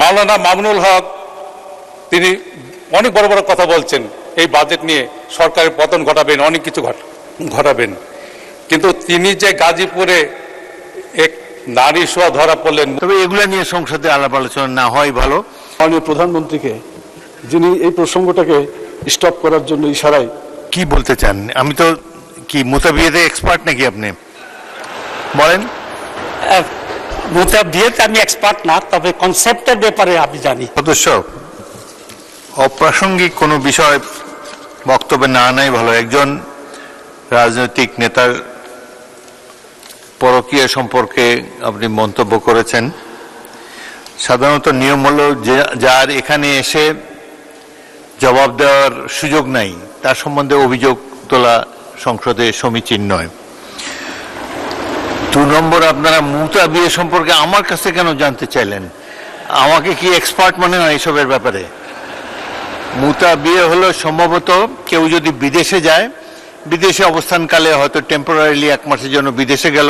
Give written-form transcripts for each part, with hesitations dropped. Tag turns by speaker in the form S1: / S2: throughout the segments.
S1: মাওলানা মামুনুল হক তিনি অনেক বড় বড় কথা বলছেন, এই বাজেট নিয়ে সরকারের পতন ঘটাবেন, অনেক কিছু ঘটাবেন, কিন্তু তিনি যে গাজীপুরে এক নারী শোয়া ধরা পড়লেন।
S2: তবে এগুলো নিয়ে সংসদে আলাপ আলোচনা না হয় ভালো।
S3: মাননীয় প্রধানমন্ত্রীকে, যিনি এই প্রসঙ্গটাকে স্টপ করার জন্য ইশারায়
S2: কি বলতে চান? আমি তো কি মুতাবিয়াতে এক্সপার্ট নাকি? আপনি বলেন।
S4: মুতাবিয়াতে আমি এক্সপার্ট না, তবে কনসেপ্টের ব্যাপারে আমি জানি।
S2: সদস্য, অপ্রাসঙ্গিক কোনো বিষয় বক্তব্যে না আনাই ভালো। একজন রাজনৈতিক নেতার পরকীয়া সম্পর্কে আপনি মন্তব্য করেছেন। সাধারণত নিয়ম হলো যার এখানে এসে জবাব দেওয়ার সুযোগ নাই তার সম্বন্ধে অভিযোগ তোলা সংসদে সমীচীন নয়। 2 নম্বর, আপনারা মুতাবিয়া সম্পর্কে আমার কাছে কেন জানতে চাইলেন? আমাকে কি এক্সপার্ট মনে হয় এসবের ব্যাপারে? মুতাবিয়া হলো সম্ভবত কেউ যদি বিদেশে যায়, বিদেশে অবস্থানকালে হয়তো টেম্পোরারিলি 1 মাসের জন্য বিদেশে গেল,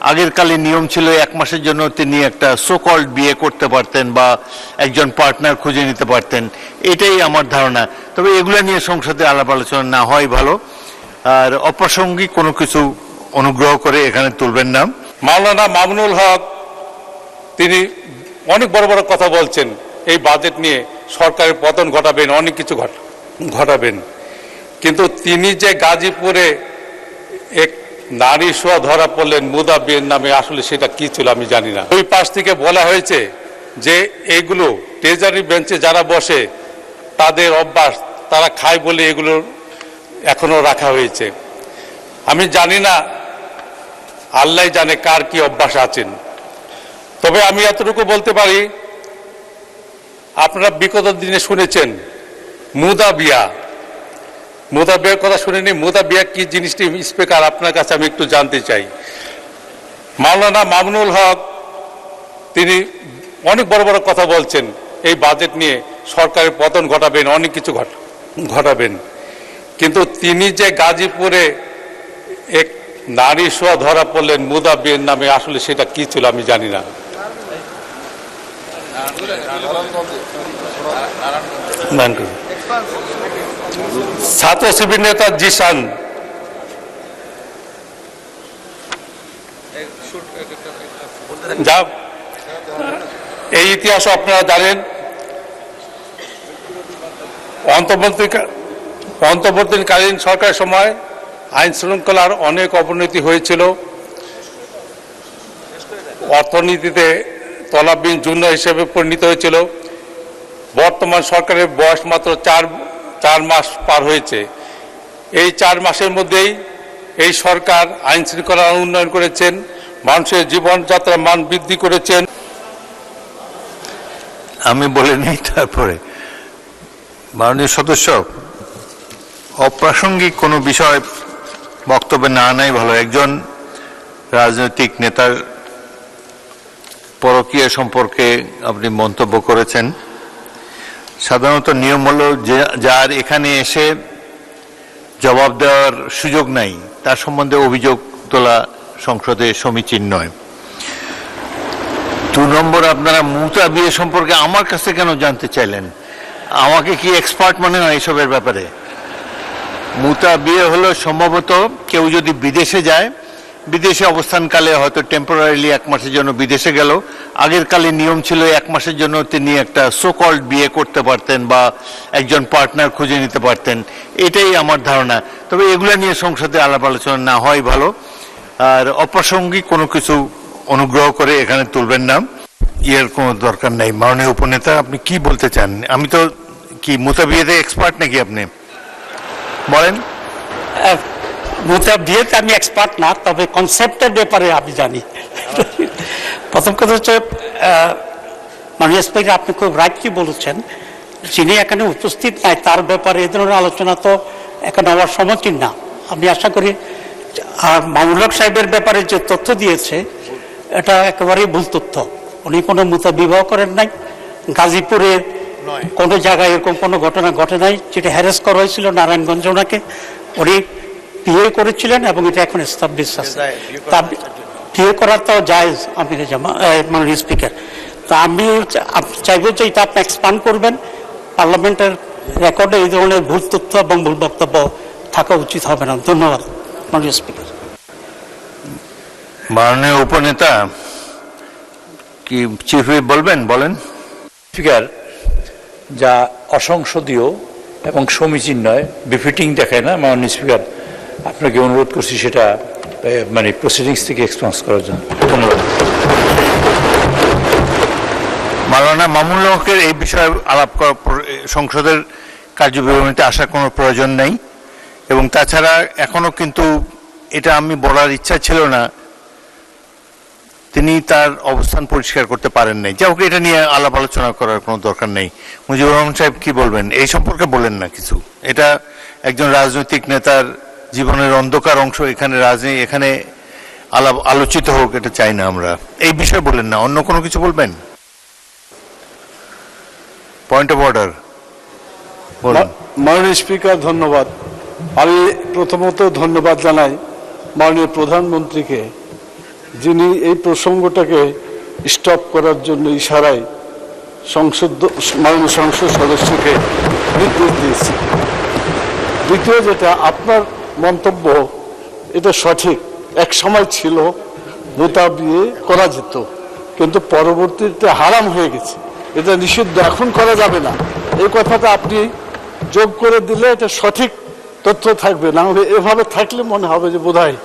S2: আগের কালে নিয়ম ছিল 1 মাসের জন্য তিনি একটা সোকল্ড বিয়ে করতে পারতেন বা একজন পার্টনার খুঁজে নিতে পারতেন, এটাই আমার ধারণা। তবে এগুলো নিয়ে সংসদে আলাপ আলোচনা না হয় ভালো। আর অপ্রাসঙ্গিক কোনো কিছু অনুগ্রহ করে এখানে তুলবেন না।
S1: মাওলানা মামুনুল হক তিনি অনেক বড় বড় কথা বলছেন, এই বাজেট নিয়ে সরকারের পতন ঘটাবেন, অনেক কিছু ঘটাবেন, কিন্তু তিনি যে গাজীপুরে এক নারী শোয়া ধরা পড়লেন মুদাবির নামে, আসলে সেটা কি ছিল আমি জানি না। ওই পাশ থেকে বলা হয়েছে যে এইগুলো ট্রেজারি বেঞ্চে যারা বসে তাদের অভ্যাস, তারা খায় বলে এগুলো এখনো রাখা হয়েছে। আমি জানি না, আল্লাহ জানে কার কি অভ্যাস আছেন। তবে আমি এতটুকু বলতে পারি, আপনারা বিগত দিনে শুনেছেন মুদাবিয়ার কথা শুনেনি। মুদাবিয়া কি জিনিসটি স্পিকার, আপনার কাছে আমি একটু জানতে চাই। মাওলানা মামুনুল হক তিনি অনেক বড় বড় কথা বলছেন, এই বাজেট নিয়ে সরকারের পতন ঘটাবেন, অনেক কিছু ঘটাবেন, কিন্তু তিনি যে গাজীপুরে এক নারী শোয়া ধরা পড়লেন মুদাবির নামে, আসলে সেটা কি ছিল আমি জানি না। ছাত্র শিবির নেতা জিসান, যা এই ইতিহাস আপনারা জানেন। অন্তর্বর্তীকালীন সরকারের সময় আইন শৃঙ্খলার অনেক অবনতি হয়েছিল, অর্থনীতিতে তলাবিহীন যুদ্ধ হিসেবে পরিণত হয়েছিল। বর্তমান সরকারের বয়স মাত্র 4 মাস পার হয়েছে। এই 4 মাসের মধ্যেই এই সরকার আইন শৃঙ্খলার উন্নয়ন করেছেন, মানুষের জীবনযাত্রার মান বৃদ্ধি করেছেন।
S2: আমি বলে নিই তারপরে। মাননীয় সদস্য, অপ্রাসঙ্গিক কোনো বিষয় বক্তব্যে না আনাই ভালো। একজন রাজনৈতিক নেতার পরকীয়া সম্পর্কে আপনি মন্তব্য করেছেন। সাধারণত নিয়ম হলো যার এখানে এসে জবাব দেওয়ার সুযোগ নাই তার সম্বন্ধে অভিযোগ তোলা সংসদে সমীচীন নয়। 2 নম্বর, আপনারা মুতাবিয়া সম্পর্কে আমার কাছে কেন জানতে চাইলেন? আমাকে কি এক্সপার্ট মনে হয় এসবের ব্যাপারে? মুতাবিয়া হলো সম্ভবত কেউ যদি বিদেশে যায়, বিদেশে অবস্থানকালে হয়তো টেম্পোরারিলি 1 মাসের জন্য বিদেশে গেল, আগের কালে নিয়ম ছিল 1 মাসের জন্য তিনি একটা সোকল্ড বিয়ে করতে পারতেন বা একজন পার্টনার খুঁজে নিতে পারতেন, এটাই আমার ধারণা। তবে এগুলো নিয়ে সংসদে আলাপ আলোচনা না হয় ভালো। আর অপ্রাসঙ্গিক কোনো কিছু অনুগ্রহ করে এখানে তুলবেন না, এর কোনো দরকার নাই। মাননীয় উপনেতা, আপনি কি বলতে চান? আমি তো কি মুতাবিয়াতে এক্সপার্ট নাকি? আপনি বলেন।
S4: মুতাবিয়াতে আমি এক্সপার্ট না, তবে কনসেপ্টের ব্যাপারে আমি জানি। প্রথম কথা হচ্ছে, মাননীয় স্পিকার আপনি খুব রাইটলি বলেছেন, যিনি এখানে উপস্থিত নাই তার ব্যাপারে এ ধরনের আলোচনা তো এখানে হওয়ার সমীচীন না। আমি আশা করি আর মামুনুল হক সাহেবের ব্যাপারে যে তথ্য দিয়েছে এটা একেবারেই ভুল তথ্য। উনি কোনো মুতাবিবাহ করেন নাই, গাজীপুরের কোনো জায়গায় এরকম কোনো ঘটনা ঘটে নাই। যেটা হ্যারেস করা হয়েছিল নারায়ণগঞ্জে, ওনাকে উনি বিয়ে করেছিলেন এবং এটা এখন এস্টাবলিশ আছে। বিয়ে করার তো জায়েজ আমিরে জামা, মাননীয় স্পিকার। তা আমি চাইবো যে এটা আপনি এক্সপান্ড করবেন, পার্লামেন্টের রেকর্ডে এই ধরনের ভুল তথ্য এবং ভুল বক্তব্য থাকা উচিত হবে না। ধন্যবাদ মাননীয় স্পিকার।
S2: মাননীয় উপনেতা কি চিফ হুইপ বলবেন? বলেন।
S5: স্পিকার, যা অসংসদীয় এবং সমীচীন নয়, বিফিটিং দেখায় না। মাননীয় স্পিকার, আপনাকে অনুরোধ করছি সেটা মানে প্রসিডিংস থেকে এক্সপেন্স করার জন্য। ধন্যবাদ।
S2: মাওলানা মামুনুল হকের এই বিষয়ে আলাপ করা সংসদের কার্যবিবরণীতে আসার কোনো প্রয়োজন নেই, এবং তাছাড়া এখনো কিন্তু এটা আমি বলার ইচ্ছা ছিল না, তিনি তার অবস্থান পরিষ্কার করতে পারেন নাই। যা হোক, এটা নিয়ে আলাপ আলোচনা করার কোনো দরকার নেই। মুজিবুর রহমান সাহেব কি বলবেন এই সম্পর্কে? বলেন না কিছু। এটা একজন রাজনৈতিক নেতার জীবনের অন্ধকার অংশ, এখানে আলোচিত হোক এটা চাই না আমরা। এই বিষয়ে বলেন না, অন্য কোনো কিছু বলবেন? পয়েন্ট অফ অর্ডার বলুন।
S3: মাননীয় স্পিকার, ধন্যবাদ। আমি প্রথমত ধন্যবাদ জানাই মাননীয় প্রধানমন্ত্রীকে, যিনি এই প্রসঙ্গটাকে স্টপ করার জন্য ইশারায় মাননীয় সংসদ সদস্যকে নির্দেশ দিয়েছে। দ্বিতীয় যেটা, আপনার মন্তব্য এটা সঠিক। এক সময় ছিল মুতা বিয়ে করা যেত, কিন্তু পরবর্তীতে হারাম হয়ে গেছে, এটা নিষিদ্ধ, এখন করা যাবে না। এই কথাটা আপনি যোগ করে দিলে এটা সঠিক তথ্য থাকবে। না হলে এভাবে থাকলে মনে হবে যে বোধহয়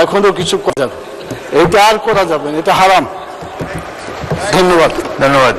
S3: এখনো কিছু করা যাবে। এটা আর করা যাবে না, এটা হারাম। ধন্যবাদ।
S2: ধন্যবাদ।